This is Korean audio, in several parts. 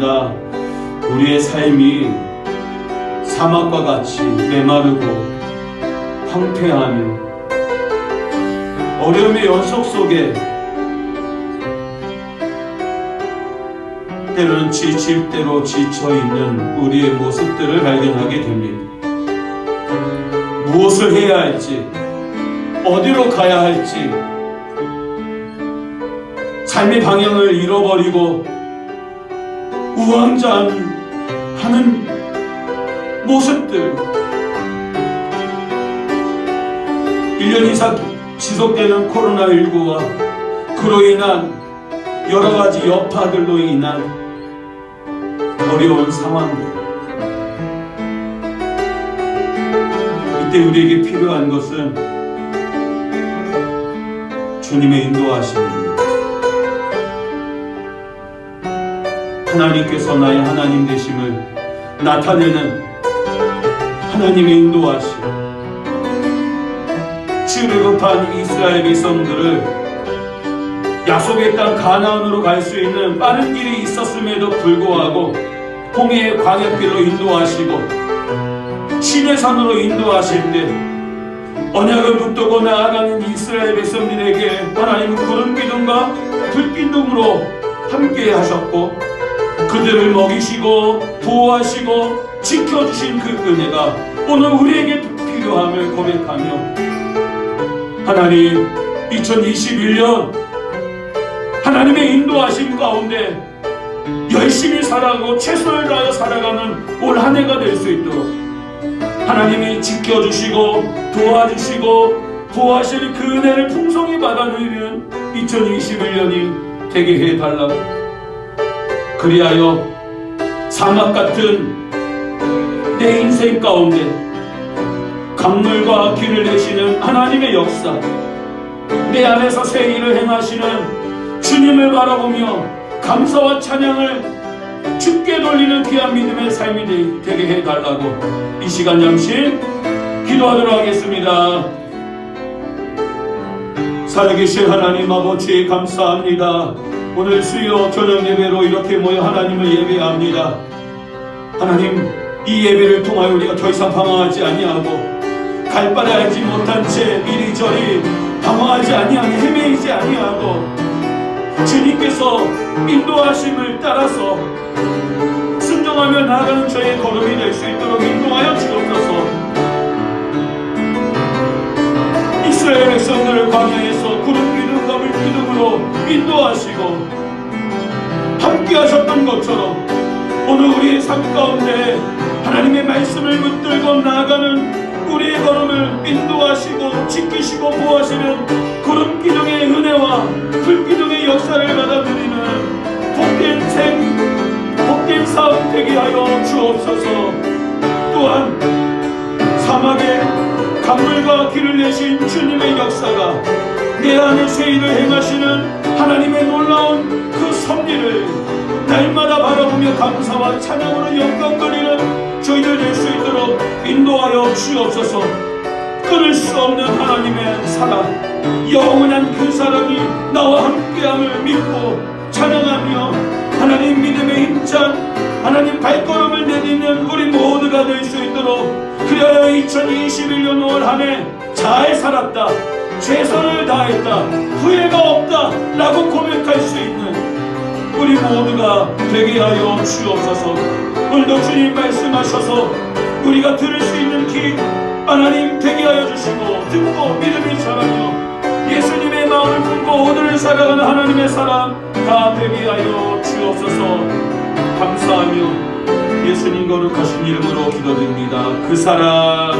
때마다 우리의 삶이 사막과 같이 메마르고 황폐하며 어려움의 연속 속에 때로는 지칠 대로 지쳐있는 우리의 모습들을 발견하게 됩니다. 무엇을 해야 할지, 어디로 가야 할지, 삶의 방향을 잃어버리고 우왕좌왕하는 모습들, 1년 이상 지속되는 코로나19와 그로 인한 여러가지 여파들로 인한 어려운 상황들, 이때 우리에게 필요한 것은 주님의 인도하심입니다. 하나님께서 나의 하나님 되심을 나타내는 하나님의 인도하심, 치유를 급한 이스라엘 백성들을 약속의 땅 가나안으로 갈 수 있는 빠른 길이 있었음에도 불구하고 홍해의 광야길로 인도하시고 시내산으로 인도하실 때 언약을 붙들고 나아가는 이스라엘 백성들에게 하나님은 구름 기둥과 불 기둥으로 함께 하셨고 그들을 먹이시고 보호하시고 지켜주신 그 은혜가 오늘 우리에게 필요함을 고백하며 하나님 2021년 하나님의 인도하심 가운데 열심히 살아가고 최선을 다하여 살아가는 올 한 해가 될 수 있도록 하나님이 지켜주시고 도와주시고 보호하시는 그 은혜를 풍성히 받아 누리는 2021년이 되게 해달라고, 그리하여 사막 같은 내 인생 가운데 강물과 길을 내시는 하나님의 역사, 내 안에서 새 일을 행하시는 주님을 바라보며 감사와 찬양을 주께 돌리는 귀한 믿음의 삶이 되게 해달라고 이 시간 잠시 기도하도록 하겠습니다. 살아계신 하나님 아버지 감사합니다. 오늘 수요 저녁 예배로 이렇게 모여 하나님을 예배합니다. 하나님, 이 예배를 통하여 우리가 더 이상 방황하지 아니하고 갈 바를 알지 못한 채 이리저리 방황하지 아니하고 헤매이지 아니하고 주님께서 인도하심을 따라서 순종하며 나아가는 저의 걸음이 될 수 있도록 인도하여 주옵소서. 이스라엘 백성들을 광야에서 구름 기둥과 불 기둥으로 인도하시고 함께 하셨던 것처럼 오늘 우리의 삶 가운데 하나님의 말씀을 붙들고 나아가는 우리의 걸음을 인도하시고 지키시고 보호하시는 구름 기둥의 은혜와 불 기둥의 역사를 받아들이는 복된 복된 삶 되게 하여 주옵소서. 또한 사막에 강물과 길을 내신 주님의 역사가 내 안에 새 일을 행하시는 하나님의 놀라운 그 섭리를 날마다 바라보며 감사와 찬양으로 영광 돌리는 저희들 될 수 있도록 인도하여 주옵소서. 끊을 수 없는 하나님의 사랑, 영원한 그 사랑이 나와 함께함을 믿고 찬양하며 하나님 믿음의 힘찬 하나님 발걸음을 내딛는 우리 모두가 될 수 있도록, 그리하여 2021년 5월 한 해 잘 살았다, 최선을 다했다, 후회가 없다 라고 고백할 수 있는 우리 모두가 되게 하여 주옵소서. 오늘도 주님 말씀하셔서 우리가 들을 수 있는 귀 하나님 되게 하여 주시고 듣고 믿음이 자라며 예수님의 마음을 품고 오늘을 살아가는 하나님의 사랑 다 되게 하여 주옵소서. 감사하며 예수님 거룩하신 이름으로 기도드립니다. 그 사랑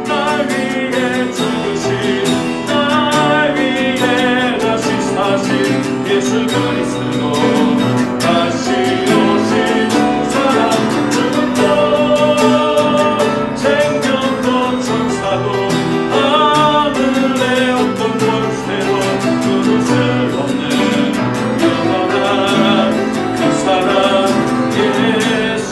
날 위해 죽으신, 날 위해 다시 사신 예수 그리스도, 다시 오신 사랑 누구도 생명도 천사도 하늘의 어떤 권세도 두를 수 없는 영원한 그 사랑 예수.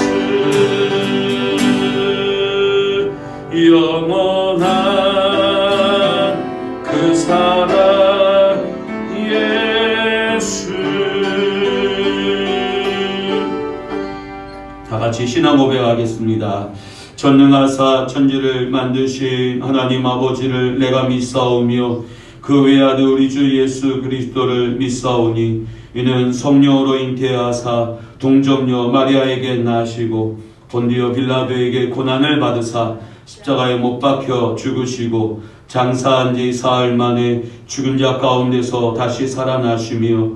같이 신앙 고백하겠습니다. 전능하사 천지를 만드신 하나님 아버지를 내가 믿사오며 그 외아들 우리 주 예수 그리스도를 믿사오니 이는 성령으로 잉태하사 동정녀 마리아에게 나시고 본디오 빌라도에게 고난을 받으사 십자가에 못 박혀 죽으시고 장사한 지 사흘 만에 죽은 자 가운데서 다시 살아나시며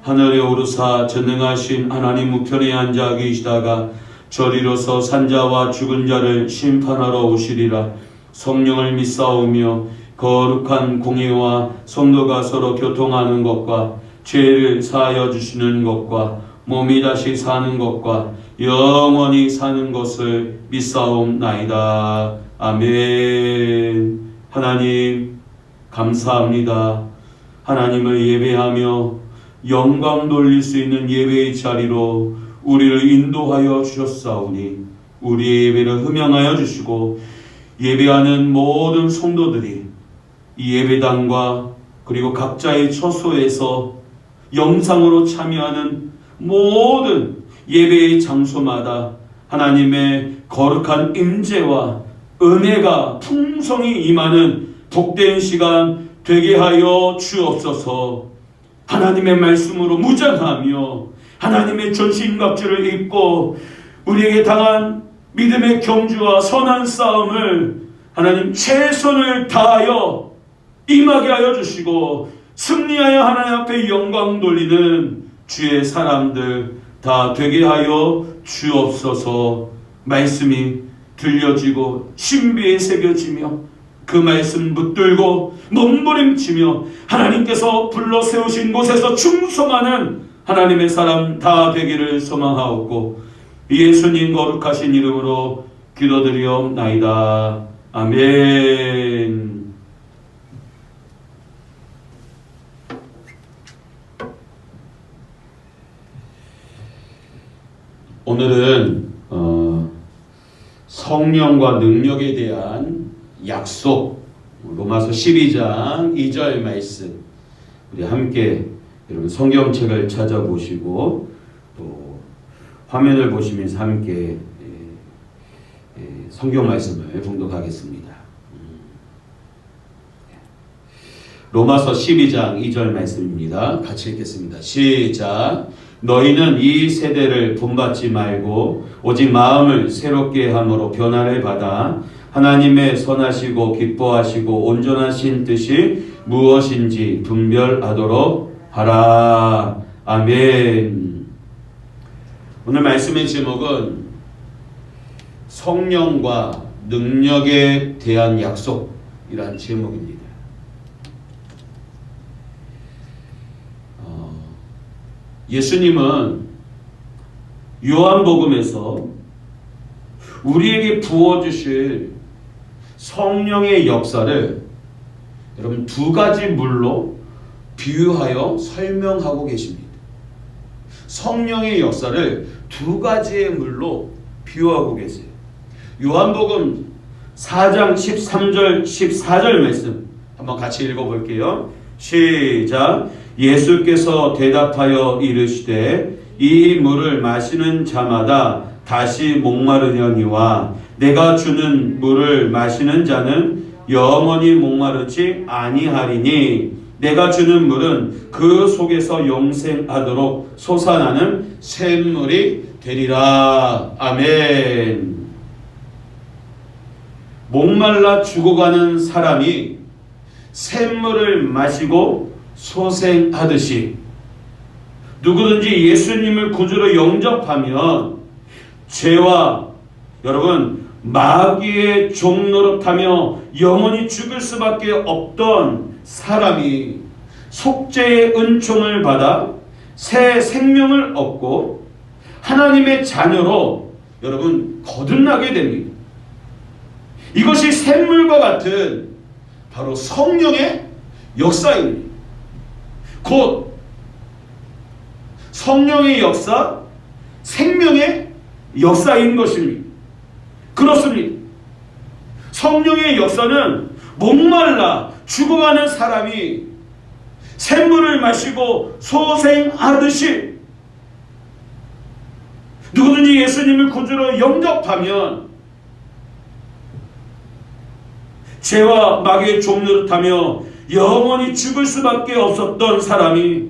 하늘에 오르사 전능하신 하나님 우편에 앉아 계시다가 저리로서 산자와 죽은 자를 심판하러 오시리라. 성령을 믿사오며 거룩한 공의와 성도가 서로 교통하는 것과 죄를 사하여 주시는 것과 몸이 다시 사는 것과 영원히 사는 것을 믿사옵나이다. 아멘. 하나님 감사합니다. 하나님을 예배하며 영광 돌릴 수 있는 예배의 자리로 우리를 인도하여 주셨사오니 우리의 예배를 흠양하여 주시고 예배하는 모든 성도들이 이 예배당과 그리고 각자의 처소에서 영상으로 참여하는 모든 예배의 장소마다 하나님의 거룩한 임재와 은혜가 풍성히 임하는 복된 시간 되게 하여 주옵소서. 하나님의 말씀으로 무장하며 하나님의 전신갑주를 입고 우리에게 당한 믿음의 경주와 선한 싸움을 하나님 최선을 다하여 임하게 하여 주시고 승리하여 하나님 앞에 영광 돌리는 주의 사람들 다 되게 하여 주옵소서. 말씀이 들려지고 신비에 새겨지며 그 말씀 붙들고 몸부림치며 하나님께서 불러 세우신 곳에서 충성하는 하나님의 사람 다 되기를 소망하옵고 예수님 거룩하신 이름으로 기도드리옵나이다. 아멘. 오늘은 성령과 능력에 대한 약속, 로마서 12장 2절 말씀, 우리 함께 여러분 성경책을 찾아보시고 또 화면을 보시면서 함께 성경 말씀을 봉독하겠습니다. 로마서 12장 2절 말씀입니다. 같이 읽겠습니다. 시작. 너희는 이 세대를 본받지 말고 오직 마음을 새롭게 함으로 변화를 받아 하나님의 선하시고 기뻐하시고 온전하신 뜻이 무엇인지 분별하도록 하라. 아멘. 오늘 말씀의 제목은 성령과 능력에 대한 약속이란 제목입니다. 예수님은 요한복음에서 우리에게 부어주실 성령의 역사를 여러분 두 가지 물로 비유하여 설명하고 계십니다. 성령의 역사를 두 가지의 물로 비유하고 계세요. 요한복음 4장 13절 14절 말씀 한번 같이 읽어볼게요. 시작. 예수께서 대답하여 이르시되 이 물을 마시는 자마다 다시 목마르려니와 내가 주는 물을 마시는 자는 영원히 목마르지 아니하리니 내가 주는 물은 그 속에서 영생하도록 솟아나는 샘물이 되리라. 아멘. 목말라 죽어가는 사람이 샘물을 마시고 소생하듯이 누구든지 예수님을 구주로 영접하면 죄와 여러분 마귀의 종노릇하며 영원히 죽을 수밖에 없던 사람이 속죄의 은총을 받아 새 생명을 얻고 하나님의 자녀로 여러분 거듭나게 됩니다. 이것이 샘물과 같은 바로 성령의 역사입니다. 곧 성령의 역사, 생명의 역사인 것입니다. 그렇습니다. 성령의 역사는 목말라 죽어가는 사람이 샘물을 마시고 소생하듯이 누구든지 누구든지 예수님을 구주로 영접하면 죄와 마귀의 종노릇하며 영원히 죽을 수밖에 없었던 사람이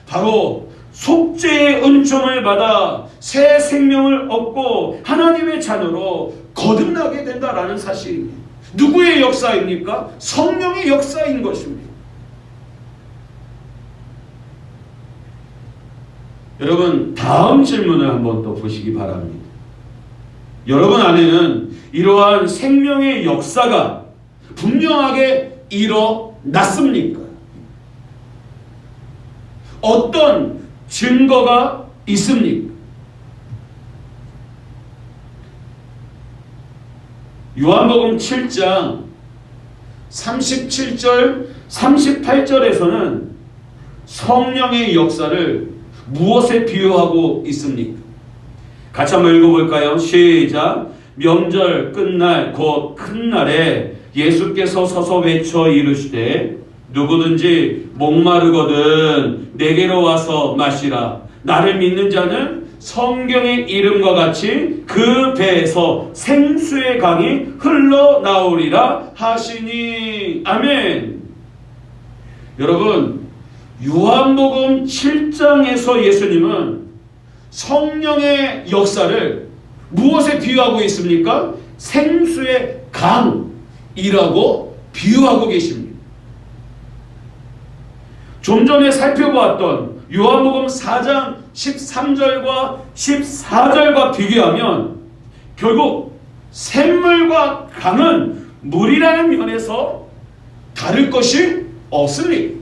바로 속죄의 은총을 받아 새 생명을 얻고 하나님의 자녀로 거듭나게 된다라는 사실입니다. 누구의 역사입니까? 성령의 역사인 것입니다. 여러분, 다음 질문을 한번 또 보시기 바랍니다. 여러분 안에는 이러한 생명의 역사가 분명하게 일어났습니까? 어떤 증거가 있습니까? 요한복음 7장 37절 38절에서는 성령의 역사를 무엇에 비유하고 있습니까? 같이 한번 읽어볼까요? 시작. 명절 끝날 곧 큰 날에 예수께서 서서 외쳐 이르시되 누구든지 목마르거든 내게로 와서 마시라. 나를 믿는 자는 성경의 이름과 같이 그 배에서 생수의 강이 흘러나오리라 하시니. 아멘. 여러분, 요한복음 7장에서 예수님은 성령의 역사를 무엇에 비유하고 있습니까? 생수의 강이라고 비유하고 계십니다. 좀 전에 살펴보았던 요한복음 4장 13절과 14절과 비교하면 결국 샘물과 강은 물이라는 면에서 다를 것이 없습니다.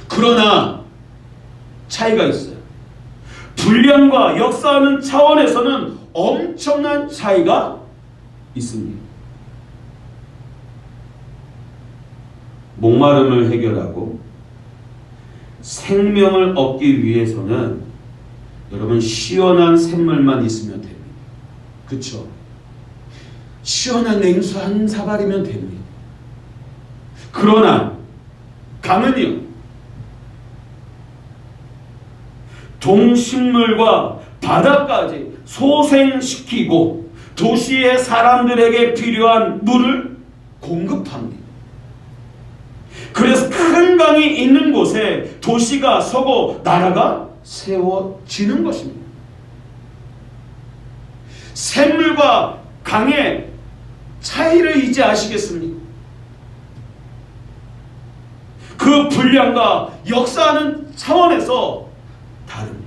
그러나 차이가 있어요. 분량과 역사하는 차원에서는 엄청난 차이가 있습니다. 목마름을 해결하고 생명을 얻기 위해서는 여러분 시원한 샘물만 있으면 됩니다. 그렇죠? 시원한 냉수 한 사발이면 됩니다. 그러나 강은요, 동식물과 바다까지 소생시키고 도시의 사람들에게 필요한 물을 공급합니다. 그래서 큰 강이 있는 곳에 도시가 서고 나라가 세워지는 것입니다. 샘물과 강의 차이를 이제 아시겠습니까? 그 분량과 역사하는 차원에서 다릅니다.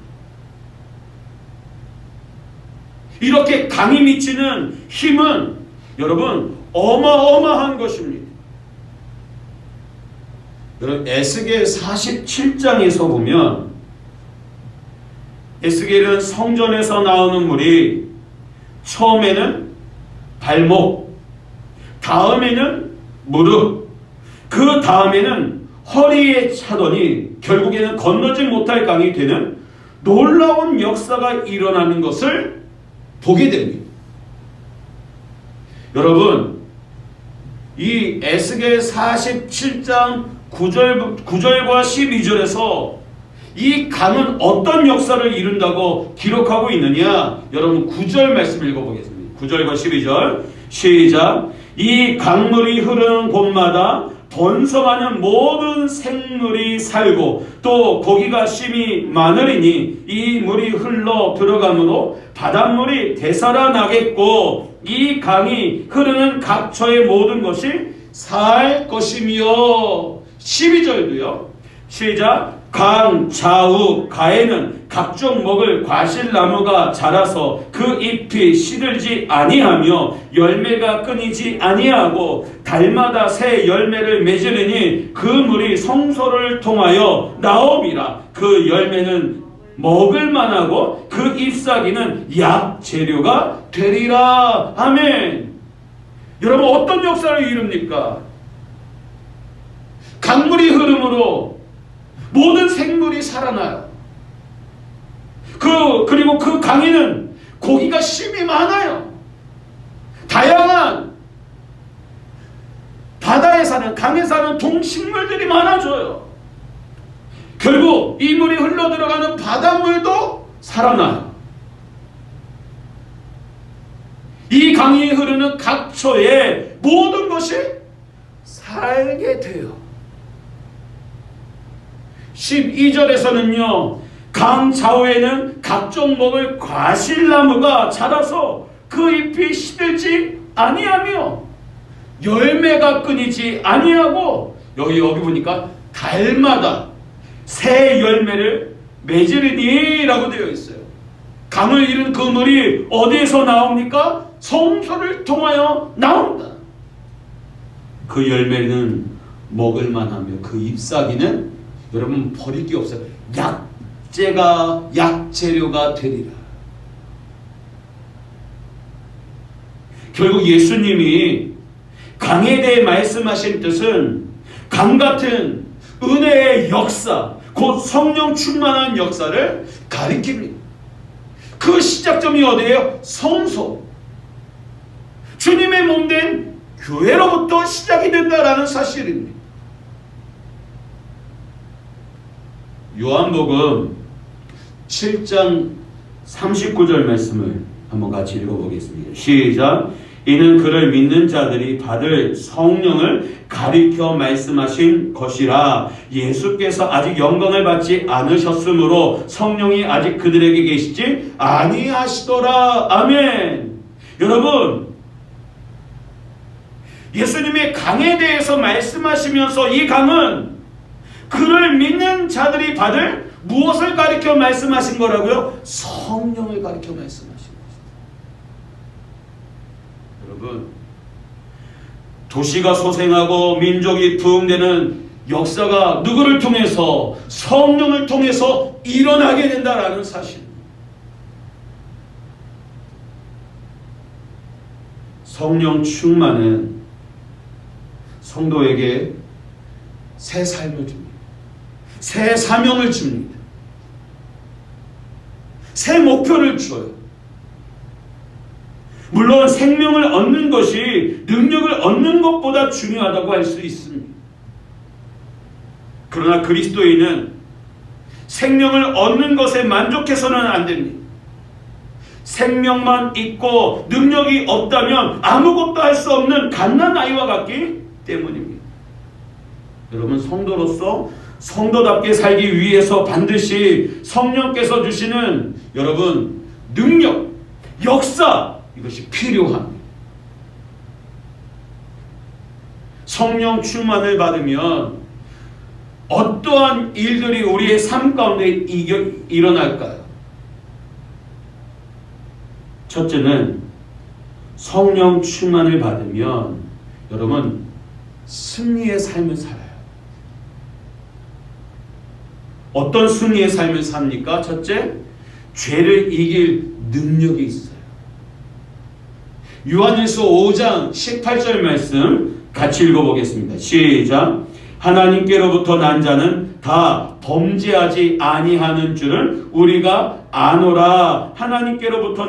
이렇게 강이 미치는 힘은 여러분 어마어마한 것입니다. 여러분, 에스겔 47장에서 보면 에스겔은 성전에서 나오는 물이 처음에는 발목, 다음에는 무릎, 그 다음에는 허리에 차더니 결국에는 건너지 못할 강이 되는 놀라운 역사가 일어나는 것을 보게 됩니다. 여러분, 이 에스겔 47장 9절과 12절에서 이 강은 어떤 역사를 이룬다고 기록하고 있느냐? 여러분 9절 말씀 읽어보겠습니다. 9절과 12절 시작. 이 강물이 흐르는 곳마다 번성하는 모든 생물이 살고 또 고기가 심히 많으리니 이 물이 흘러 들어가므로 바닷물이 되살아나겠고 이 강이 흐르는 각처의 모든 것이 살 것이며. 12절도요. 시작. 강 좌우 가에는 각종 먹을 과실나무가 자라서 그 잎이 시들지 아니하며 열매가 끊이지 아니하고 달마다 새 열매를 맺으리니 그 물이 성소를 통하여 나오리라. 그 열매는 먹을 만하고 그 잎사귀는 약 재료가 되리라. 아멘. 여러분, 어떤 역사를 이룹니까? 강물이 흐름으로 모든 생물이 살아나요. 그리고 그 강에는 고기가 심이 많아요. 다양한 바다에 사는, 강에 사는 동식물들이 많아져요. 결국 이 물이 흘러 들어가는 바닷물도 살아나요. 이 강이 흐르는 각처에 모든 것이 살게 돼요. 12절에서는요, 강 좌우에는 각종 먹을 과실나무가 자라서 그 잎이 시들지 아니하며 열매가 끊이지 아니하고, 여기 보니까 달마다 새 열매를 맺으리니 라고 되어 있어요. 강을 잃은 그 물이 어디에서 나옵니까? 성소를 통하여 나온다. 그 열매는 먹을만하며 그 잎사귀는 여러분 버릴 게 없어요. 약재료가 되리라. 결국 예수님이 강에 대해 말씀하신 뜻은 강 같은 은혜의 역사, 곧 성령 충만한 역사를 가리킵니다. 그 시작점이 어디예요? 성소. 주님의 몸된 교회로부터 시작이 된다라는 사실입니다. 요한복음 7장 39절 말씀을 한번 같이 읽어보겠습니다. 시작. 이는 그를 믿는 자들이 받을 성령을 가리켜 말씀하신 것이라. 예수께서 아직 영광을 받지 않으셨으므로 성령이 아직 그들에게 계시지 아니하시더라. 아멘. 여러분, 예수님의 강에 대해서 말씀하시면서 이 강은 그를 믿는 자들이 받을 무엇을 가리켜 말씀하신 거라고요? 성령을 가리켜 말씀하신 것입니다. 여러분, 도시가 소생하고 민족이 부흥되는 역사가 누구를 통해서? 성령을 통해서 일어나게 된다라는 사실입니다. 성령 충만은 성도에게 새 삶을 줍니다. 새 사명을 줍니다. 새 목표를 줘요. 물론 생명을 얻는 것이 능력을 얻는 것보다 중요하다고 할 수 있습니다. 그러나 그리스도인은 생명을 얻는 것에 만족해서는 안 됩니다. 생명만 있고 능력이 없다면 아무것도 할 수 없는 갓난아이와 같기 때문입니다. 여러분, 성도로서 성도답게 살기 위해서 반드시 성령께서 주시는 여러분 능력, 역사, 이것이 필요합니다. 성령 충만을 받으면 어떠한 일들이 우리의 삶 가운데 일어날까요? 첫째는 성령 충만을 받으면 여러분 승리의 삶을 살아요. 어떤 승리의 삶을 삽니까? 첫째, 죄를 이길 능력이 있어요. 요한일서 5장 18절 말씀 같이 읽어보겠습니다. 시작. 하나님께로부터 난 자는 다 범죄하지 아니하는 줄을 우리가 아노라. 하나님께로부터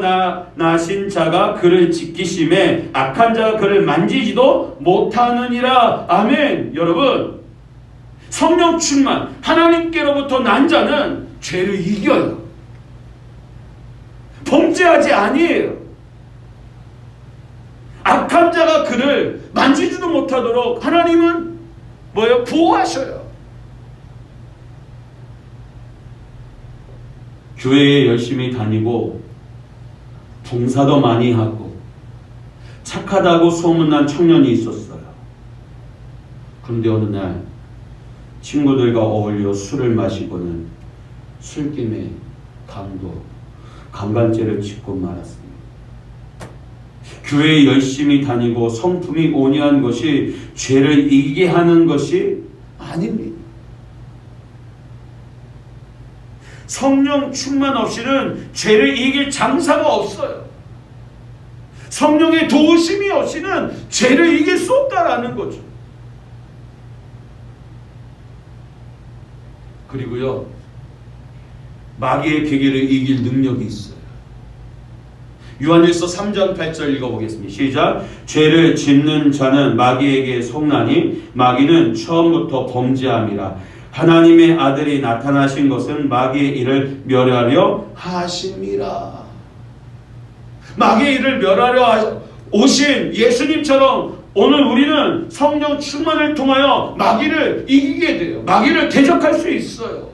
나신 자가 그를 지키심에 악한 자가 그를 만지지도 못하느니라. 아멘. 여러분, 성령 충만, 하나님께로부터 난 자는 죄를 이겨요. 범죄하지 아니에요. 악한 자가 그를 만지지도 못하도록 하나님은 뭐예요? 보호하셔요. 교회에 열심히 다니고 봉사도 많이 하고 착하다고 소문난 청년이 있었어요. 그런데 어느 날 친구들과 어울려 술을 마시고는 술김에 강간죄를 짓고 말았습니다. 교회에 열심히 다니고 성품이 온유한 것이 죄를 이기게 하는 것이 아닙니다. 성령 충만 없이는 죄를 이길 장사가 없어요. 성령의 도우심이 없이는 죄를 이길 수 없다라는 거죠. 그리고요, 마귀의 계계를 이길 능력이 있어요. 요한일서 3장 8절 읽어보겠습니다. 시작. 죄를 짓는 자는 마귀에게 속나니 마귀는 처음부터 범죄함이라. 하나님의 아들이 나타나신 것은 마귀의 일을 멸하려 하심이라. 마귀의 일을 멸하려 오신 예수님처럼 오늘 우리는 성령 충만을 통하여 마귀를 이기게 돼요. 마귀를 대적할 수 있어요.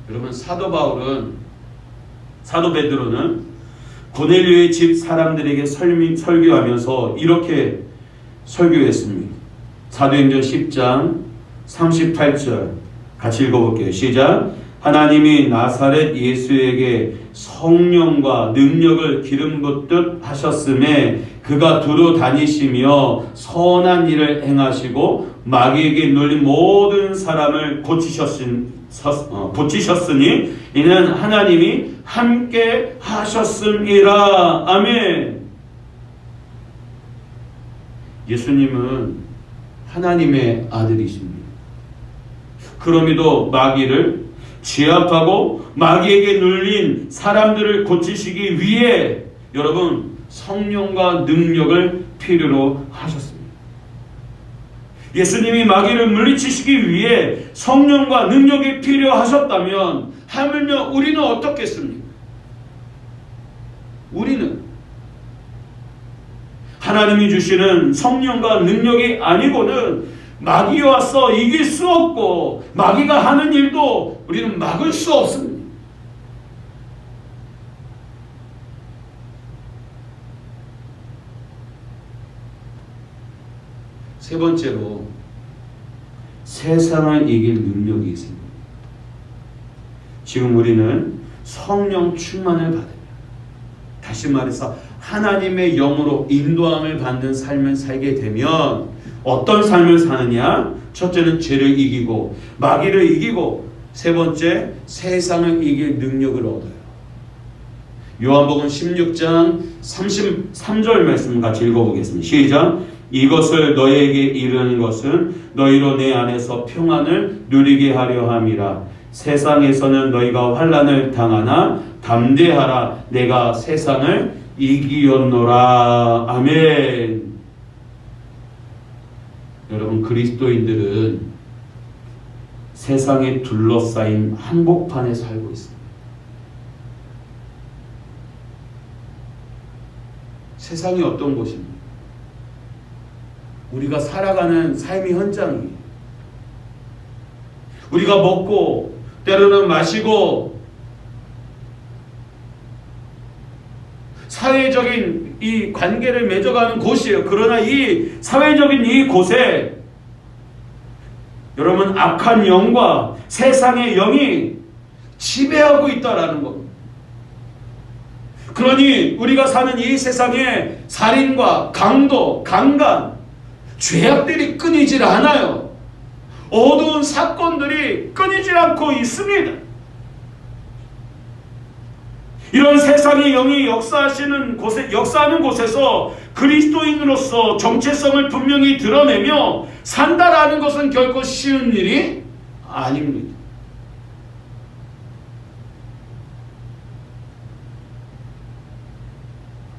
여러분, 사도 베드로는 고넬료의 집 사람들에게 설교하면서 이렇게 설교했습니다. 사도행전 10장 38절 같이 읽어볼게요. 시작. 하나님이 나사렛 예수에게 성령과 능력을 기름 붓듯 하셨음에 그가 두루 다니시며 선한 일을 행하시고 마귀에게 눌린 모든 사람을 고치셨으니 이는 하나님이 함께 하셨음이라. 아멘. 예수님은 하나님의 아들이십니다. 그럼에도 마귀를 제압하고 마귀에게 눌린 사람들을 고치시기 위해 여러분 성령과 능력을 필요로 하셨습니다. 예수님이 마귀를 물리치시기 위해 성령과 능력이 필요하셨다면 하물며 우리는 어떻겠습니까? 우리는 하나님이 주시는 성령과 능력이 아니고는 마귀와서 이길 수 없고 마귀가 하는 일도 우리는 막을 수 없습니다. 세 번째로 세상을 이길 능력이 있습니다. 지금 우리는 성령 충만을 받으며 다시 말해서 하나님의 영으로 인도함을 받는 삶을 살게 되면 어떤 삶을 사느냐? 첫째는 죄를 이기고 마귀를 이기고 세 번째 세상을 이길 능력을 얻어요. 요한복음 16장 33절 말씀 같이 읽어보겠습니다. 시작. 이것을 너희에게 이르는 것은 너희로 내 안에서 평안을 누리게 하려 함이라. 세상에서는 너희가 환난을 당하나 담대하라. 내가 세상을 이기었노라. 아멘. 여러분, 그리스도인들은 세상에 둘러싸인 한복판에 살고 있습니다. 세상이 어떤 곳입니까? 우리가 살아가는 삶의 현장이에요. 우리가 먹고 때로는 마시고 사회적인 이 관계를 맺어가는 곳이에요. 그러나 이 사회적인 이 곳에 여러분 악한 영과 세상의 영이 지배하고 있다라는 겁니다. 그러니 우리가 사는 이 세상에 살인과 강도, 강간, 죄악들이 끊이질 않아요. 어두운 사건들이 끊이질 않고 있습니다. 이런 세상의 영이 역사하는 곳에서 그리스도인으로서 정체성을 분명히 드러내며 산다라는 것은 결코 쉬운 일이 아닙니다.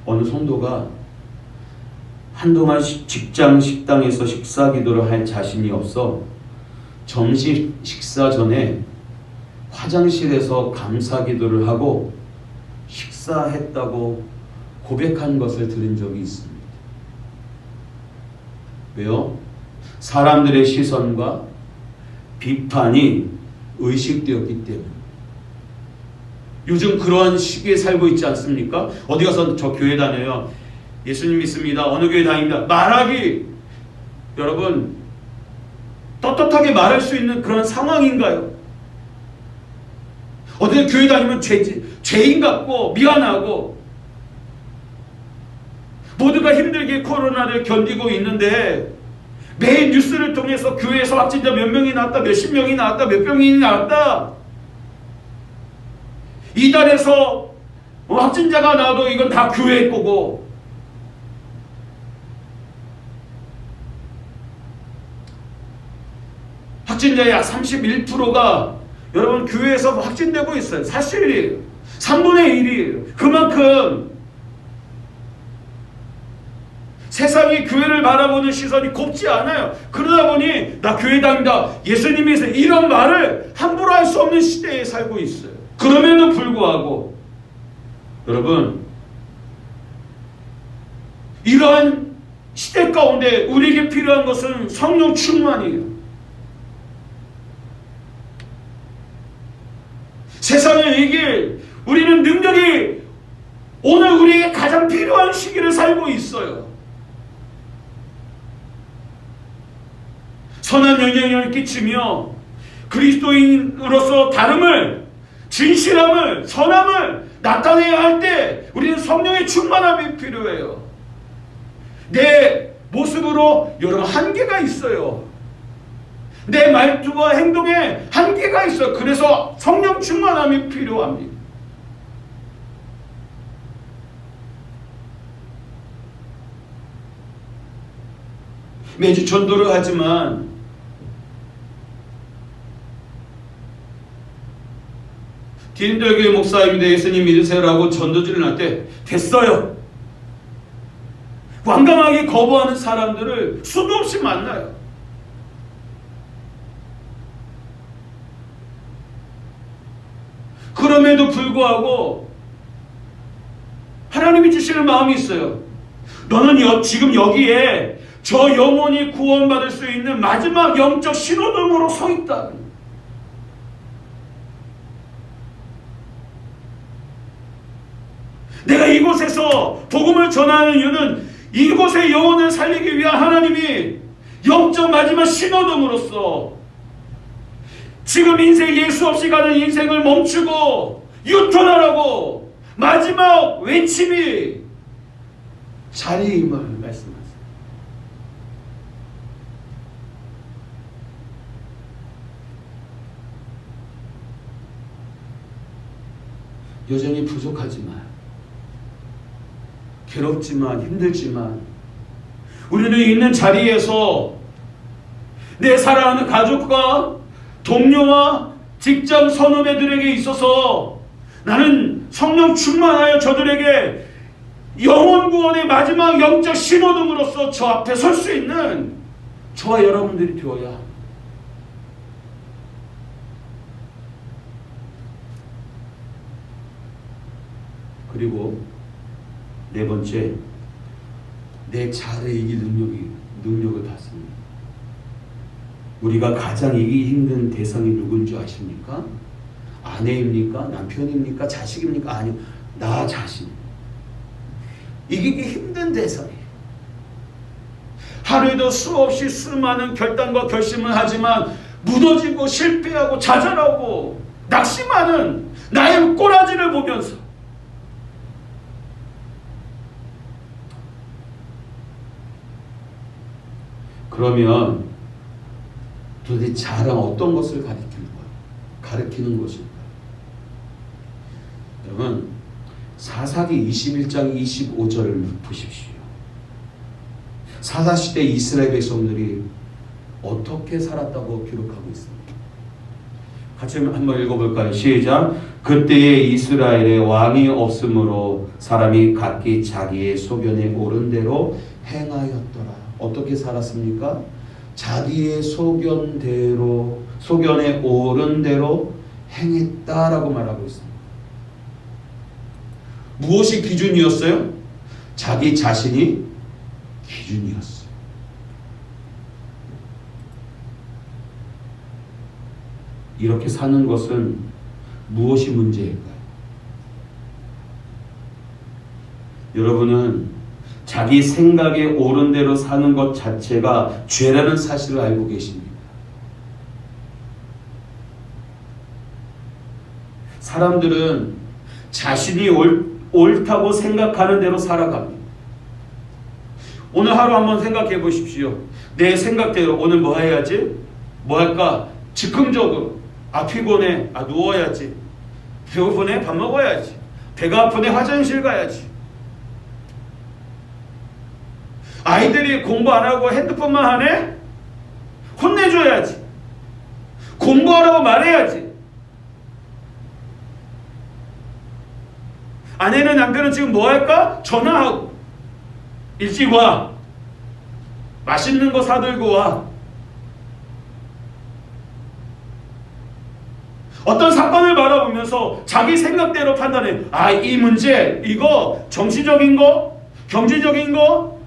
어느 성도가 한동안 직장 식당에서 식사 기도를 할 자신이 없어 점심 식사 전에 화장실에서 감사 기도를 하고 식사했다고 고백한 것을 들은 적이 있습니다. 왜요? 사람들의 시선과 비판이 의식되었기 때문에. 요즘 그러한 시기에 살고 있지 않습니까? 어디 가서 저 교회 다녀요. 예수님 믿습니다. 어느 교회 다닙니다. 말하기, 여러분 떳떳하게 말할 수 있는 그런 상황인가요? 어디 교회 다니면 죄인 같고 미안하고 모두가 힘들게 코로나를 견디고 있는데 매일 뉴스를 통해서 교회에서 확진자 몇 명이 나왔다, 몇십 명이 나왔다, 몇 명이 나왔다. 이달에서 확진자가 나와도 이건 다 교회 거고. 확진자의 약 31%가 여러분 교회에서 확진되고 있어요. 사실이에요. 3분의 1이에요. 그만큼 세상이 교회를 바라보는 시선이 곱지 않아요. 그러다 보니 나 교회 다닌다, 예수님이 있어요, 이런 말을 함부로 할 수 없는 시대에 살고 있어요. 그럼에도 불구하고 여러분, 이러한 시대 가운데 우리에게 필요한 것은 성령 충만이에요. 세상을 이길 우리는 능력이 오늘 우리에게 가장 필요한 시기를 살고 있어요. 선한 영향력을 끼치며 그리스도인으로서 다름을, 진실함을, 선함을 나타내야 할 때 우리는 성령의 충만함이 필요해요. 내 모습으로 여러분 한계가 있어요. 내 말투와 행동에 한계가 있어요. 그래서 성령 충만함이 필요합니다. 매주 전도를 하지만 기린들교회 목사입니다. 예수님 믿으세요라고 전도지를 할 때 됐어요. 완강하게 거부하는 사람들을 수도 없이 만나요. 그럼에도 불구하고 하나님이 주시는 마음이 있어요. 너는 지금 여기에 저 영혼이 구원받을 수 있는 마지막 영적 신호등으로 서 있다. 내가 이곳에서 복음을 전하는 이유는 이곳의 영혼을 살리기 위한 하나님이 영적 마지막 신호등으로서 지금 인생 예수 없이 가는 인생을 멈추고 유턴하라고 마지막 외침이 자리임을 말씀하세요. 여전히 부족하지만, 괴롭지만, 힘들지만 우리는 있는 자리에서 내 사랑하는 가족과 동료와 직장 선후배들에게 있어서 나는 성령 충만하여 저들에게 영혼 구원의 마지막 영적 신호등으로서 저 앞에 설 수 있는 저와 여러분들이 되어야 합니다. 그리고 네 번째, 내 자아를 이길 능력을 받습니다. 우리가 가장 이기기 힘든 대상이 누군지 아십니까? 아내입니까? 남편입니까? 자식입니까? 아니요, 나 자신. 이기기 힘든 대상이에요. 하루에도 수없이 수많은 결단과 결심을 하지만 무너지고 실패하고 좌절하고 낙심하는 나의 꼬라지를 보면서 그러면 도대체 자아란 어떤 것을 가리키는 것일까요? 여러분, 사사기 21장 25절을 보십시오. 사사시대 이스라엘 백성들이 어떻게 살았다고 기록하고 있습니다. 같이 한번 읽어볼까요? 시작. 그때에 이스라엘에 왕이 없으므로 사람이 각기 자기의 소견에 옳은 대로 행하였더라. 어떻게 살았습니까? 자기의 소견에 옳은 대로 행했다라고 말하고 있습니다. 무엇이 기준이었어요? 자기 자신이 기준이었어요. 이렇게 사는 것은 무엇이 문제일까요? 여러분은 자기 생각에 옳은 대로 사는 것 자체가 죄라는 사실을 알고 계십니까? 사람들은 자신이 옳다고 생각하는 대로 살아갑니다. 오늘 하루 한번 생각해 보십시오. 내 생각대로 오늘 뭐 해야지? 뭐 할까? 즉흥적으로 피곤해, 누워야지. 배고프네, 밥 먹어야지. 배가 아프네, 화장실 가야지. 아이들이 공부 안 하고 핸드폰만 하네? 혼내줘야지. 공부하라고 말해야지. 아내는 남편은 지금 뭐 할까? 전화하고 일찍 와. 맛있는 거 사들고 와. 어떤 사건을 바라보면서 자기 생각대로 판단해. 아, 이 문제, 이거 정치적인 거, 경제적인 거.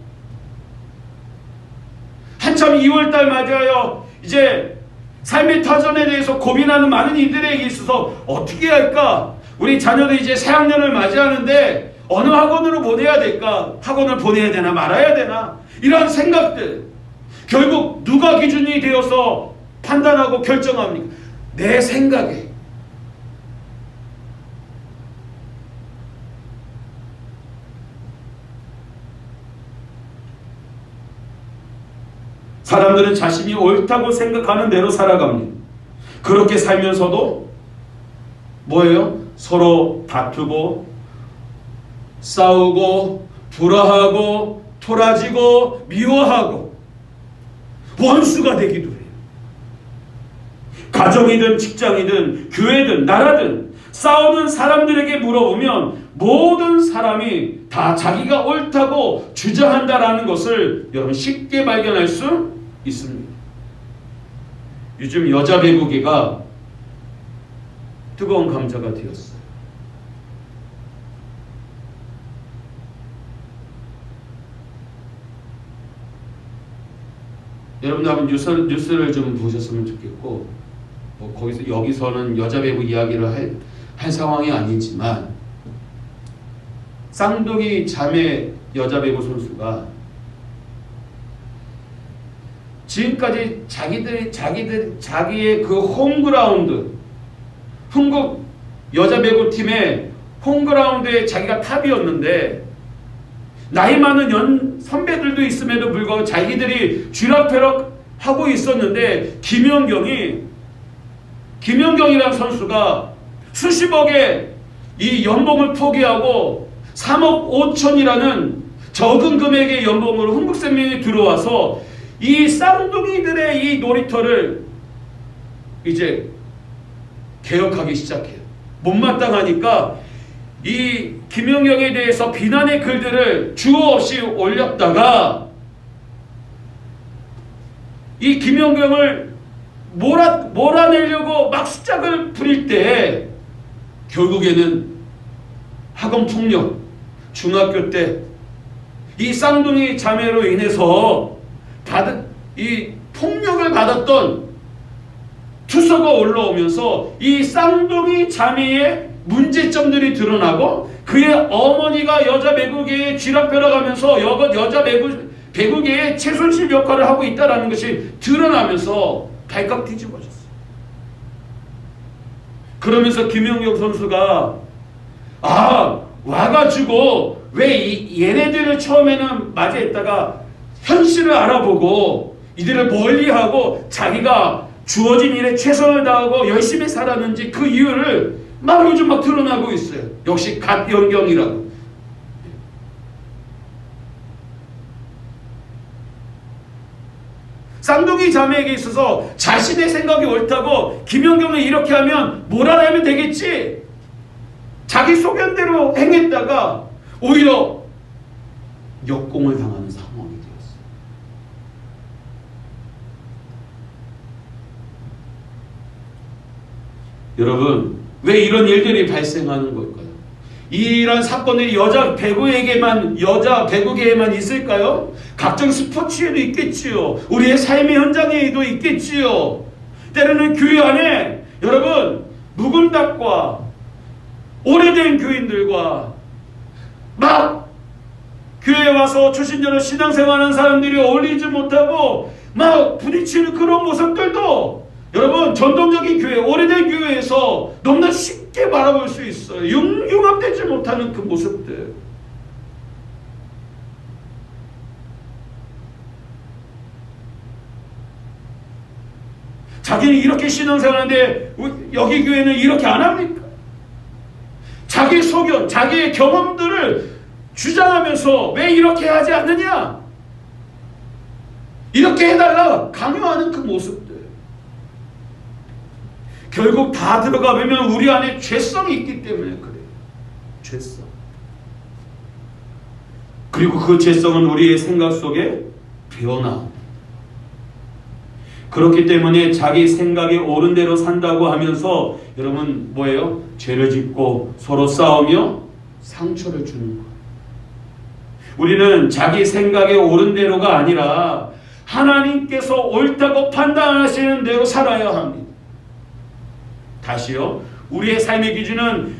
한참 2월달 맞이하여 이제 삶의 터전에 대해서 고민하는 많은 이들에게 있어서 어떻게 할까? 우리 자녀들 이제 새학년을 맞이하는데 어느 학원으로 보내야 될까? 학원을 보내야 되나 말아야 되나? 이런 생각들. 결국 누가 기준이 되어서 판단하고 결정합니까? 내 생각에. 사람들은 자신이 옳다고 생각하는 대로 살아갑니다. 그렇게 살면서도 뭐예요? 서로 다투고 싸우고 불화하고 토라지고 미워하고 원수가 되기도 해요. 가정이든 직장이든 교회든 나라든 싸우는 사람들에게 물어보면 모든 사람이 다 자기가 옳다고 주장한다라는 것을 여러분 쉽게 발견할 수 있습니다. 요즘 여자 배구계가 뜨거운 감자가 되었어요. 여러분도 한번 뉴스를 좀 보셨으면 좋겠고, 여기서는 여자 배구 이야기를 할 상황이 아니지만, 쌍둥이 자매 여자 배구 선수가 지금까지 자기의 그 홈그라운드, 한국 여자 배구 팀의 홈그라운드에 자기가 탑이었는데, 나이 많은 선배들도 있음에도 불구하고 자기들이 쥐락펴락 하고 있었는데, 김연경이라는 선수가 수십억의 이 연봉을 포기하고 3억 5천이라는 적은 금액의 연봉으로 흥국생명에 들어와서 이 쌍둥이들의 이 놀이터를 이제 개혁하기 시작해요. 못마땅하니까 이 김연경에 대해서 비난의 글들을 주어 없이 올렸다가 이 김연경을 몰아내려고 막 수작을 부릴 때 결국에는 학원 폭력, 중학교 때 이 쌍둥이 자매로 인해서 이 폭력을 받았던 투서가 올라오면서 이 쌍둥이 자매의 문제점들이 드러나고 그의 어머니가 여자 배구계에 쥐락펴락하면서 여자 배구계의 최순실 역할을 하고 있다는 것이 드러나면서 발칵 뒤집어졌어요. 그러면서 김연경 선수가 와가지고 왜 얘네들을 처음에는 맞이했다가 현실을 알아보고 이들을 멀리하고 자기가 주어진 일에 최선을 다하고 열심히 살았는지 그 이유를 요즘 막 드러나고 있어요. 역시 갓연경이라고. 쌍둥이 자매에게 있어서 자신의 생각이 옳다고 김연경을 이렇게 하면 몰아내면 되겠지. 자기 소견대로 행했다가 오히려 역공을 당하는 상황이 되었어요. 여러분, 왜 이런 일들이 발생하는 걸까요? 이런 사건이 여자 배구계에만 있을까요? 각종 스포츠에도 있겠지요. 우리의 삶의 현장에도 있겠지요. 때로는 교회 안에 여러분 묵은 닭과 오래된 교인들과 막 교회에 와서 초신자로 신앙생활하는 사람들이 어울리지 못하고 막 부딪히는 그런 모습들도 여러분 전통적인 교회, 오래된 교회에서 너무나 쉽게 바라볼 수 있어요. 융합되지 못하는 그 모습들. 자기는 이렇게 신앙생활하는데 여기 교회는 이렇게 안 합니까? 자기의 소견, 자기의 경험들을 주장하면서 왜 이렇게 하지 않느냐? 이렇게 해달라 강요하는 그 모습들. 결국 다 들어가 보면 우리 안에 죄성이 있기 때문에 그래요. 죄성. 그리고 그 죄성은 우리의 생각 속에 배어나옵니다. 그렇기 때문에 자기 생각에 옳은 대로 산다고 하면서 여러분 뭐예요? 죄를 짓고 서로 싸우며 상처를 주는 거예요. 우리는 자기 생각에 옳은 대로가 아니라 하나님께서 옳다고 판단하시는 대로 살아야 합니다. 다시요. 우리의 삶의 기준은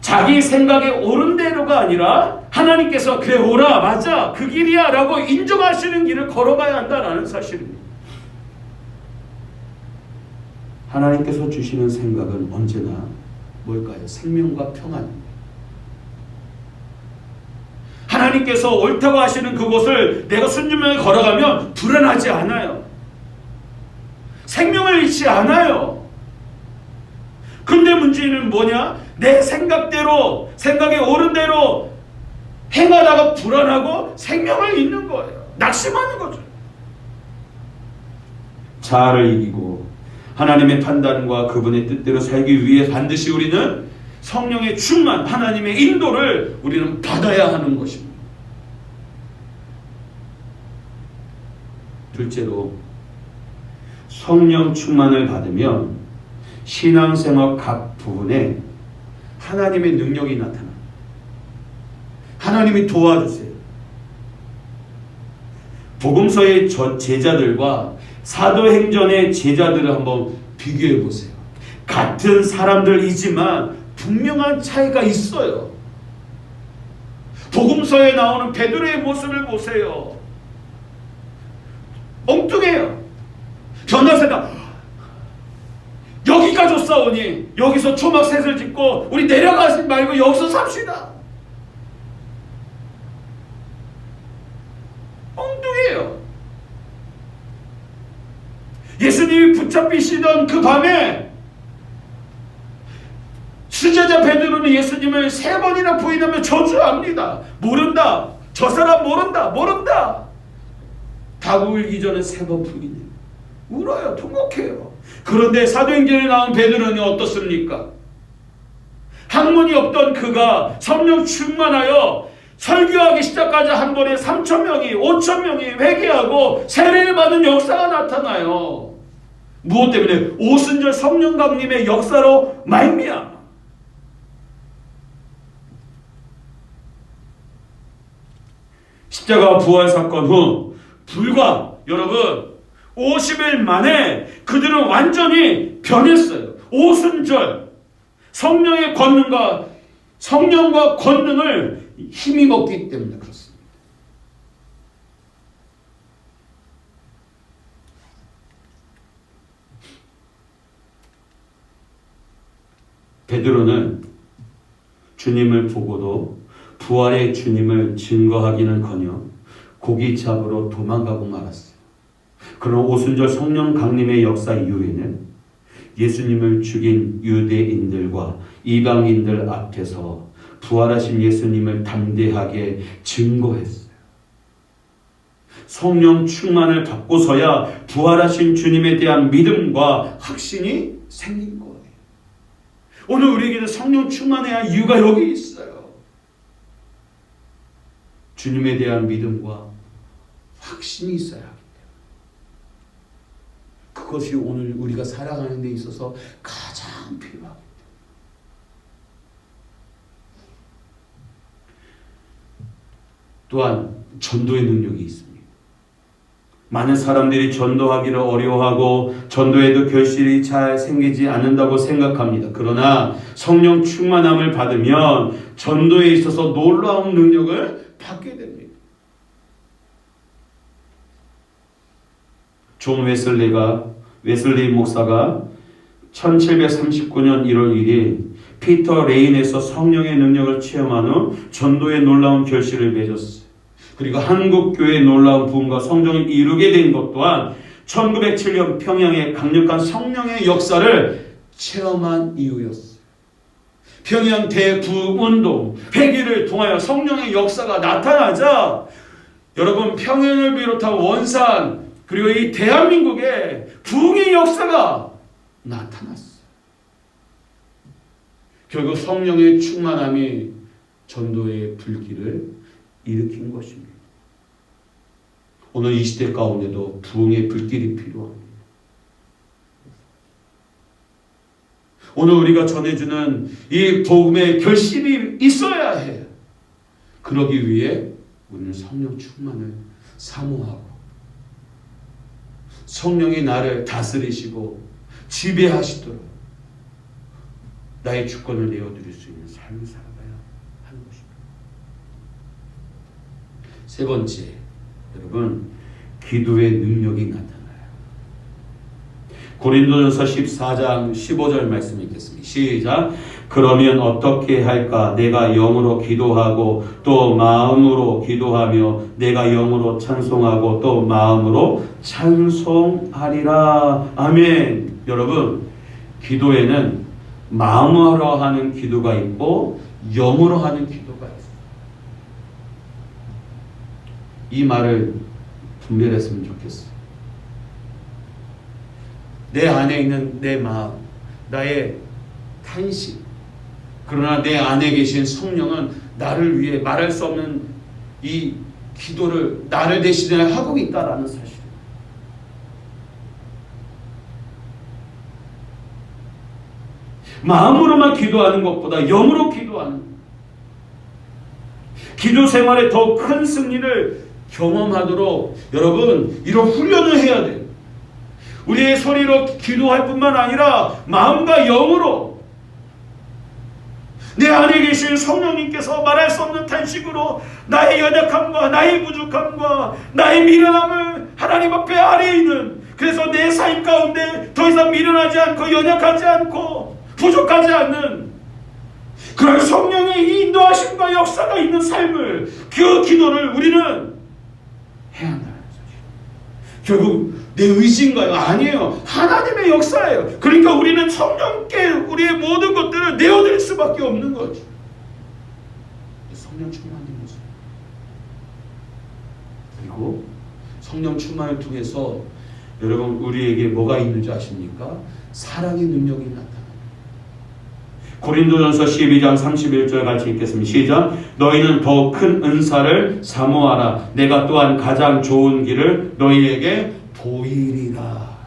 자기 생각에 옳은 대로가 아니라 하나님께서 그래 옳아 맞아 그 길이야 라고 인정하시는 길을 걸어가야 한다는 사실입니다. 하나님께서 주시는 생각은 언제나 뭘까요? 생명과 평안입니다. 하나님께서 옳다고 하시는 그곳을 내가 순종하게 걸어가면 불안하지 않아요. 생명을 잃지 않아요. 근데 문제는 뭐냐? 내 생각대로 생각에 옳은 대로 행하다가 불안하고 생명을 잃는 거예요. 낙심하는 거죠. 자아를 이기고 하나님의 판단과 그분의 뜻대로 살기 위해 반드시 우리는 성령의 충만, 하나님의 인도를 우리는 받아야 하는 것입니다. 둘째로 성령 충만을 받으면 신앙생활 각 부분에 하나님의 능력이 나타납니다. 하나님이 도와주세요. 복음서의 제자들과 사도행전의 제자들을 한번 비교해 보세요. 같은 사람들이지만 분명한 차이가 있어요. 복음서에 나오는 베드로의 모습을 보세요. 엉뚱해요. 변호사가 여기까지 싸우니 여기서 초막셋을 짓고 우리 내려가지 말고 여기서 삽시다. 엉뚱해요. 예수님이 붙잡히시던 그 밤에 수제자 베드로는 예수님을 3번이나 부인하며 저주합니다. 모른다. 저 사람 모른다. 다 울기 전에 3번 부인해요. 울어요. 통곡해요. 그런데 사도행전에 나온 베드로는 어떻습니까? 학문이 없던 그가 성령 충만하여 설교하기 시작하자 한 번에 3,000명이 5,000명이 회개하고 세례를 받는 역사가 나타나요. 무엇 때문에? 오순절 성령 강림의 역사로 말미암아. 십자가 부활 사건 후 불과 여러분 50일 만에 그들은 완전히 변했어요. 오순절 성령의 권능과 성령과 권능을 힘이 먹기 때문에 그렇습니다. 베드로는 주님을 보고도 부활의 주님을 증거하기는커녕 고기 잡으러 도망가고 말았어요. 그러나 오순절 성령 강림의 역사 이후에는 예수님을 죽인 유대인들과 이방인들 앞에서 부활하신 예수님을 담대하게 증거했어요. 성령 충만을 받고서야 부활하신 주님에 대한 믿음과 확신이 생긴 거예요. 오늘 우리에게는 성령 충만해야 할 이유가 여기 있어요. 주님에 대한 믿음과 확신이 있어야 하기 때문에. 그것이 오늘 우리가 살아가는 데 있어서 가장 필요합니다. 또한 전도의 능력이 있습니다. 많은 사람들이 전도하기를 어려워하고 전도에도 결실이 잘 생기지 않는다고 생각합니다. 그러나 성령 충만함을 받으면 전도에 있어서 놀라운 능력을 받게 됩니다. 존 웨슬리 목사가 1739년 1월 1일 피터 레인에서 성령의 능력을 체험한 후 전도의 놀라운 결실을 맺었어요. 그리고 한국교회의 놀라운 부흥과 성정을 이루게 된 것 또한 1907년 평양의 강력한 성령의 역사를 체험한 이유였어요. 평양 대부흥운동, 회개를 통하여 성령의 역사가 나타나자 여러분 평양을 비롯한 원산 그리고 이 대한민국에 부흥의 역사가 나타났어요. 결국 성령의 충만함이 전도의 불길을 일으킨 것입니다. 오늘 이 시대 가운데도 부흥의 불길이 필요합니다. 오늘 우리가 전해주는 이 복음의 결심이 있어야 해요. 그러기 위해 우리는 성령 충만을 사모하고 성령이 나를 다스리시고 지배하시도록 나의 주권을 내어드릴 수 있는 삶을 살아가야 하는 것입니다. 세 번째, 여러분, 기도의 능력이 나타나요. 고린도전서 14장 15절 말씀 읽겠습니다. 시작. 그러면 어떻게 할까? 내가 영으로 기도하고 또 마음으로 기도하며 내가 영으로 찬송하고 또 마음으로 찬송하리라. 아멘. 여러분, 기도에는 마음으로 하는 기도가 있고 영으로 하는 기도가 있어요. 이 말을 분별했으면 좋겠어요. 내 안에 있는 내 마음, 나의 탄식, 그러나 내 안에 계신 성령은 나를 위해 말할 수 없는 이 기도를 나를 대신해 하고 있다라는 사실. 마음으로만 기도하는 것보다 영으로 기도하는, 기도 생활에 더 큰 승리를 경험하도록 여러분 이런 훈련을 해야 돼요. 우리의 소리로 기도할 뿐만 아니라 마음과 영으로 내 안에 계신 성령님께서 말할 수 없는 탄식으로 나의 연약함과 나의 부족함과 나의 미련함을 하나님 앞에 아래에 있는, 그래서 내 삶 가운데 더 이상 미련하지 않고 연약하지 않고 부족하지 않는 그런 성령의 인도하심과 역사가 있는 삶을, 그 기도를 우리는 해야 한다는 사실. 결국 내 의지인가요? 아니에요. 하나님의 역사예요. 그러니까 우리는 성령께 우리의 모든 것들을 내어드릴 수밖에 없는 거죠. 성령 충만의 모습. 그리고 성령 충만을 통해서 여러분 우리에게 뭐가 있는지 아십니까? 사랑의 능력이 나타납니다. 고린도전서 12장 31절 같이 읽겠습니다. 시작. 너희는 더 큰 은사를 사모하라. 내가 또한 가장 좋은 길을 너희에게 보이리라.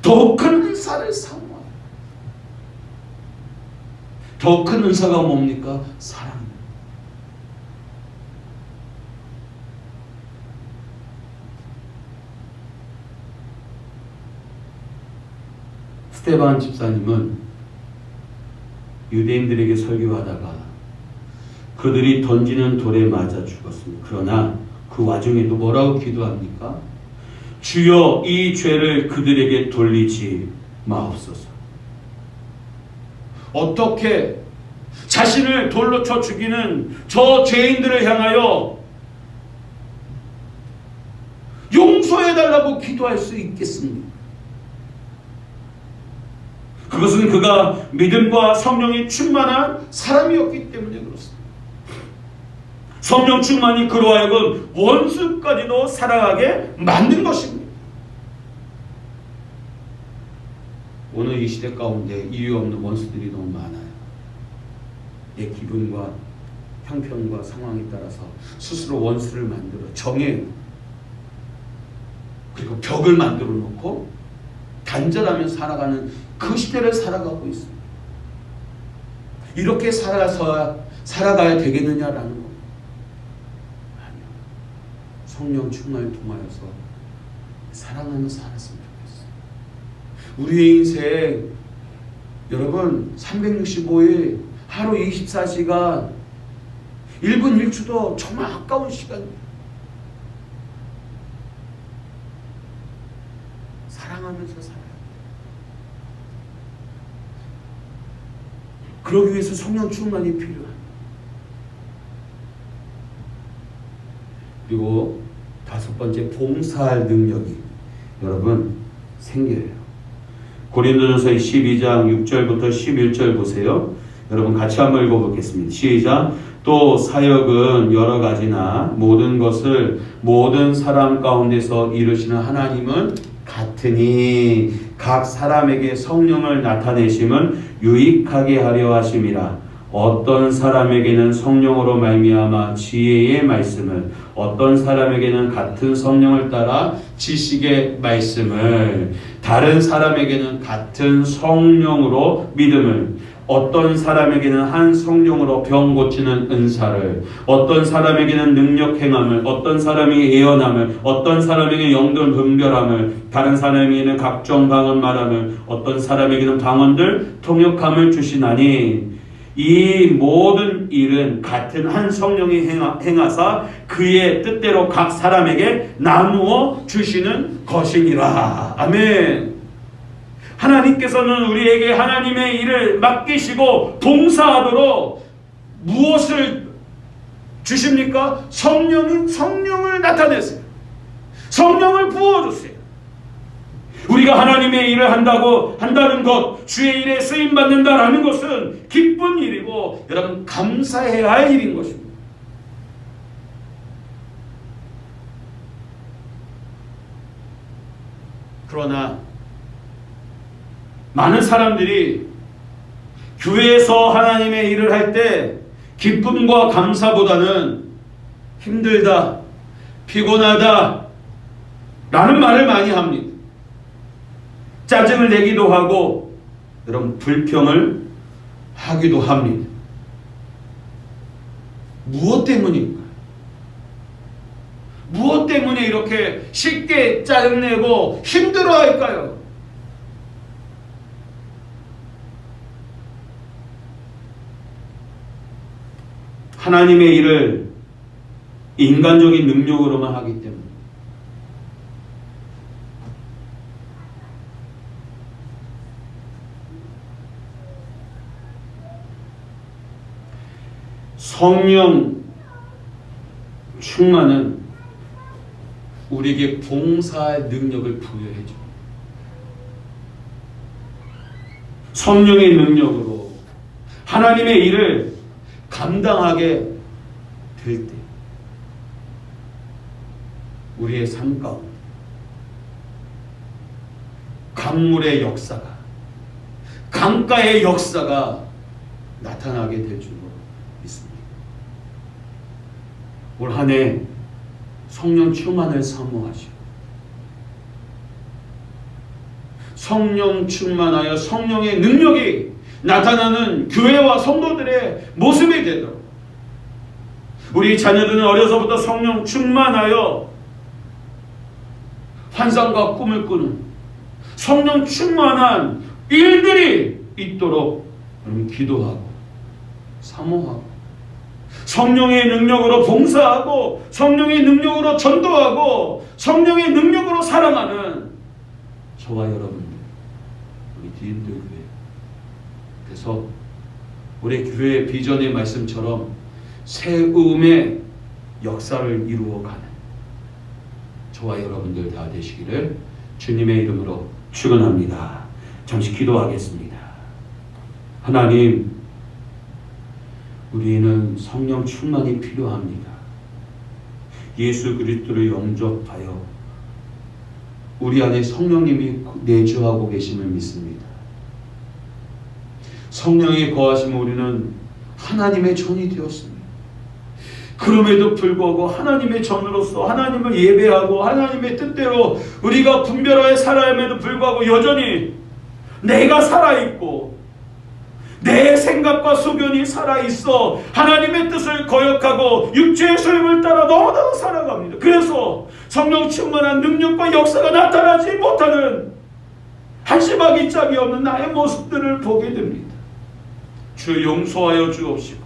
더 큰 은사를 사모하라. 더 큰 은사가 뭡니까? 사랑. 스테반 집사님은 유대인들에게 설교하다가 그들이 던지는 돌에 맞아 죽었습니다. 그러나 그 와중에도 뭐라고 기도합니까? 주여 이 죄를 그들에게 돌리지 마옵소서. 어떻게 자신을 돌로 쳐 죽이는 저 죄인들을 향하여 용서해달라고 기도할 수 있겠습니까? 그것은 그가 믿음과 성령이 충만한 사람이었기 때문에 그렇습니다. 성령 충만이 그로 하여금 원수까지도 사랑하게 만든 것입니다. 오늘 이 시대 가운데 이유 없는 원수들이 너무 많아요. 내 기분과 형편과 상황에 따라서 스스로 원수를 만들어 정해요. 그리고 벽을 만들어 놓고 단절하며 살아가는 그 시대를 살아가고 있습니다. 이렇게 살아가야 되겠느냐라는 거. 아니요. 성령 충만을 통하여서 사랑하며 살았으면 좋겠어요. 우리의 인생 여러분 365일 하루 24시간 1분 1초도 정말 아까운 시간입니다. 사랑하면서 살아요. 그러기 위해서 성령 충만이 필요합니다. 그리고 다섯 번째, 봉사할 능력이 여러분 생겨요. 고린도전서 12장 6절부터 11절 보세요. 여러분 같이 한번 읽어보겠습니다. 시작. 또 사역은 여러 가지나 모든 것을 모든 사람 가운데서 이루시는 하나님은 같으니 각 사람에게 성령을 나타내심은 유익하게 하려 하심이라. 어떤 사람에게는 성령으로 말미암아 지혜의 말씀을, 어떤 사람에게는 같은 성령을 따라 지식의 말씀을, 다른 사람에게는 같은 성령으로 믿음을, 어떤 사람에게는 한 성령으로 병 고치는 은사를, 어떤 사람에게는 능력 행함을, 어떤 사람이 예언함을, 어떤 사람에게 영들 분별함을, 다른 사람에게는 각종 방언 말함을, 어떤 사람에게는 방언들 통역함을 주시나니 이 모든 일은 같은 한 성령이 행하사 그의 뜻대로 각 사람에게 나누어 주시는 것이니라. 아멘. 하나님께서는 우리에게 하나님의 일을 맡기시고 봉사하도록 무엇을 주십니까? 성령을 나타내세요. 성령을 부어주세요. 우리가 하나님의 일을 한다는 것, 주의 일에 쓰임받는다라는 것은 기쁜 일이고 여러분 감사해야 할 일인 것입니다. 그러나 많은 사람들이 교회에서 하나님의 일을 할 때 기쁨과 감사보다는 힘들다, 피곤하다 라는 말을 많이 합니다. 짜증을 내기도 하고 여러분 불평을 하기도 합니다. 무엇 때문일까요? 무엇 때문에 이렇게 쉽게 짜증내고 힘들어할까요? 하나님의 일을 인간적인 능력으로만 하기 때문에 성령 충만은 우리에게 봉사의 능력을 부여해 줍니다. 성령의 능력으로 하나님의 일을 감당하게 될 때 우리의 삶 가운데 강물의 역사가, 강가의 역사가 나타나게 될 줄로 믿습니다. 올 한 해 성령 충만을 사모하시고 성령 충만하여 성령의 능력이 나타나는 교회와 성도들의 모습이 되도록 우리 자녀들은 어려서부터 성령 충만하여 환상과 꿈을 꾸는 성령 충만한 일들이 있도록 기도하고 사모하고 성령의 능력으로 봉사하고 성령의 능력으로 전도하고 성령의 능력으로 사랑하는 저와 여러분들, 우리 디딤돌 교회, 그래서 우리 교회의 비전의 말씀처럼 세움의 역사를 이루어가는 저와 여러분들 다 되시기를 주님의 이름으로 축원합니다. 잠시 기도하겠습니다. 하나님, 우리는 성령 충만이 필요합니다. 예수 그리스도를 영접하여 우리 안에 성령님이 내주하고 계심을 믿습니다. 성령이 거하시면 우리는 하나님의 전이 되었습니다. 그럼에도 불구하고 하나님의 전으로서 하나님을 예배하고 하나님의 뜻대로 우리가 분별하여 살아야함에도 불구하고 여전히 내가 살아있고 내 생각과 소견이 살아있어 하나님의 뜻을 거역하고 육체의 소임을 따라 너무나 살아갑니다. 그래서 성령 충만한 능력과 역사가 나타나지 못하는 한심하기 짝이 없는 나의 모습들을 보게 됩니다. 주 용서하여 주옵시고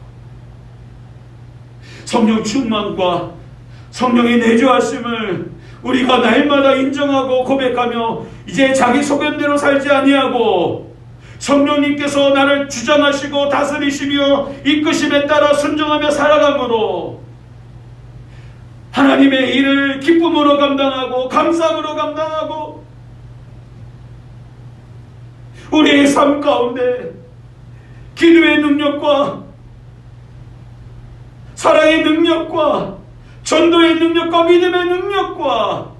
성령 충만과 성령의 내주하심을 우리가 날마다 인정하고 고백하며 이제 자기 소견대로 살지 아니하고 성령님께서 나를 주장하시고 다스리시며 이끄심에 따라 순종하며 살아감으로 하나님의 일을 기쁨으로 감당하고 감사함으로 감당하고 우리의 삶 가운데 기도의 능력과 사랑의 능력과 전도의 능력과 믿음의 능력과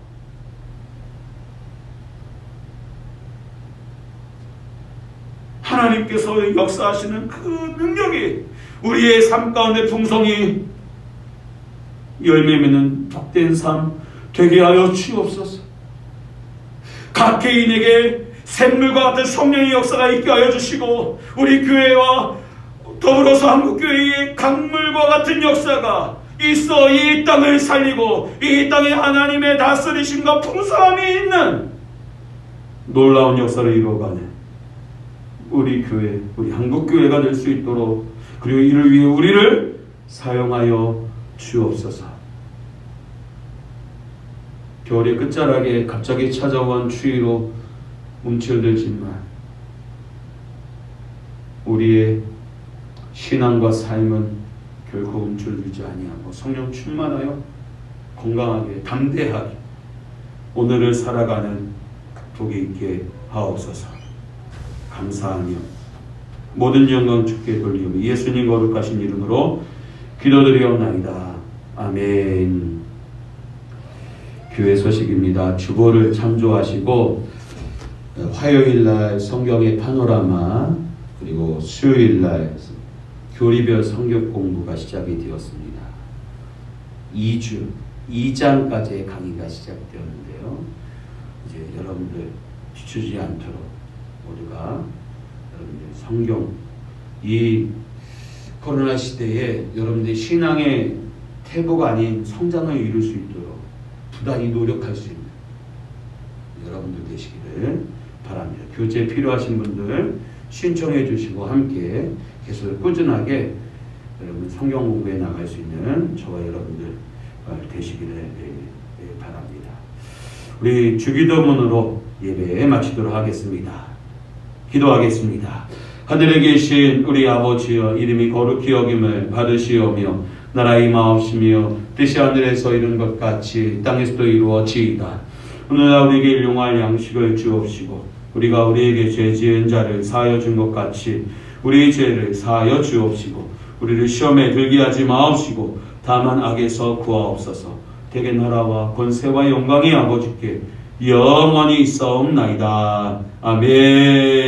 하나님께서 역사하시는 그 능력이 우리의 삶 가운데 풍성히 열매 맺는 복된 삶 되게 하여 주옵소서. 각 개인에게 샘물과 같은 성령의 역사가 있게 하여 주시고, 우리 교회와 더불어서 한국교회의 강물과 같은 역사가 있어 이 땅을 살리고 이 땅에 하나님의 다스리심과 풍성함이 있는 놀라운 역사를 이루어가는 우리 교회, 우리 한국교회가 될 수 있도록, 그리고 이를 위해 우리를 사용하여 주옵소서. 겨울의 끝자락에 갑자기 찾아온 추위로 움츠러들지만 우리의 신앙과 삶은 결코 움츠러들지 아니하고 성령 충만하여 건강하게 담대하게 오늘을 살아가는 복이 있게 하옵소서. 감사하며 모든 영광 주께 돌리며 예수님 거룩하신 이름으로 기도드리옵나이다. 아멘. 교회 소식입니다. 주보를 참조하시고 화요일날 성경의 파노라마, 그리고 수요일날 교리별 성경 공부가 시작이 되었습니다. 2주, 2장까지의 강의가 시작되었는데요. 이제 여러분들 뒤처지지 않도록 모두가 여러분들 성경, 이 코로나 시대에 여러분들 신앙의 태보가 아닌 성장을 이룰 수 있도록 부단히 노력할 수 있는 여러분들 되시기를 바랍니다. 교재 필요하신 분들 신청해 주시고 함께 계속 꾸준하게 여러분 성경 공부에 나갈 수 있는 저와 여러분들 되시기를 바랍니다. 우리 주기도문으로 예배 마치도록 하겠습니다. 기도하겠습니다. 하늘에 계신 우리 아버지여, 이름이 거룩히 여김을 받으시오며 나라 임하옵시며 뜻이 하늘에서 이룬 것 같이 땅에서도 이루어지이다. 오늘날 우리에게 일용할 양식을 주옵시고 우리가 우리에게 죄 지은 자를 사하여 준 것 같이 우리의 죄를 사하여 주옵시고 우리를 시험에 들게 하지 마옵시고 다만 악에서 구하옵소서. 대개 나라와 권세와 영광이 아버지께 영원히 있사옵나이다. 아멘.